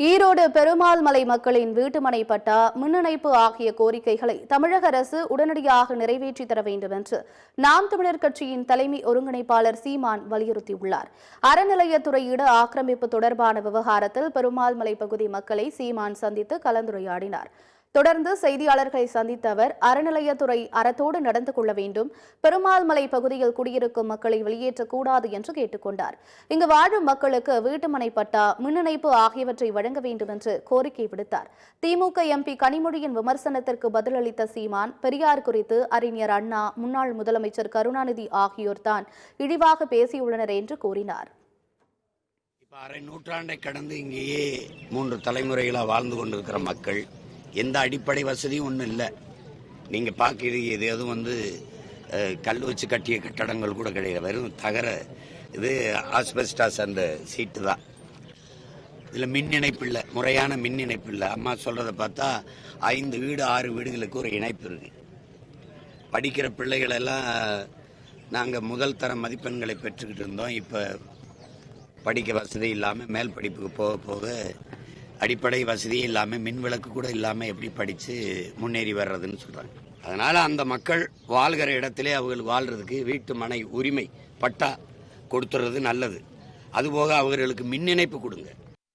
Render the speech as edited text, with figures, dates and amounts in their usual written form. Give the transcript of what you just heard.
ஈரோடு பெருமாள் மலை மக்களின் வீட்டுமனை பட்டா, மின் இணைப்பு ஆகிய கோரிக்கைகளை தமிழக அரசு உடனடியாக நிறைவேற்றி தர வேண்டும் என்று நாம் தமிழர் கட்சியின் தலைமை ஒருங்கிணைப்பாளர் சீமான் வலியுறுத்தியுள்ளார். அறநிலையத்துறை இட ஆக்கிரமிப்பு தொடர்பான விவகாரத்தில் பெருமாள் மலை பகுதி மக்களை சீமான் சந்தித்து கலந்துரையாடினார். தொடர்ந்து செய்தியாளர்களை சந்தித்த அவர், அறநிலையத்துறை அறத்தோடு நடந்து கொள்ள வேண்டும், பெருமாள் மலை பகுதியில் குடியிருக்கும் மக்களை வெளியேற்றக்கூடாது என்று கேட்டுக் கொண்டார். இங்கு வாழும் மக்களுக்கு வீட்டுமனை பட்டா, மின் இணைப்பு ஆகியவற்றை வழங்க வேண்டும் என்று கோரிக்கை விடுத்தார். திமுக எம்பி கனிமொழியின் விமர்சனத்திற்கு பதிலளித்த சீமான், பெரியார் குறித்து அறிஞர் அண்ணா, முன்னாள் முதலமைச்சர் கருணாநிதி ஆகியோர் தான் இழிவாக பேசியுள்ளனர் என்று கூறினார். அரை நூற்றாண்டை கடந்து இங்கேயே 3 தலைமுறைகளாக வாழ்ந்து கொண்டிருக்கிற மக்கள், எந்த அடிப்படை வசதியும் ஒன்றும் இல்லை. நீங்கள் பார்க்குறது இது எதுவும் கல் வச்சு கட்டிய கட்டடங்கள் கூட கிடையாது. வெறும் தகர இது ஆஸ்பெஸ்டாஸ் அந்த சீட்டு தான். இதில் மின் இணைப்பு இல்லை, முறையான மின் இணைப்பு இல்லை. அம்மா சொல்கிறத பார்த்தா 5 வீடு 6 வீடுகளுக்கு ஒரு இணைப்பு இருக்குது. படிக்கிற பிள்ளைகளெல்லாம் நாங்கள் முதல் தர மதிப்பெண்களை பெற்றுக்கிட்டு இருந்தோம். இப்போ படிக்க வசதி இல்லாமல் மேல் படிப்புக்கு போக போக அடிப்படை வசதியே இல்லாமல், மின் விளக்கு கூட இல்லாமல் எப்படி படித்து முன்னேறி வர்றதுன்னு சொல்கிறாங்க. அதனால் அந்த மக்கள் வாழ்கிற இடத்திலே அவர்கள் வாழ்கிறதுக்கு வீட்டு மனை உரிமை பட்டா கொடுத்துறது நல்லது. அதுபோக அவர்களுக்கு மின் இணைப்பு கொடுங்க.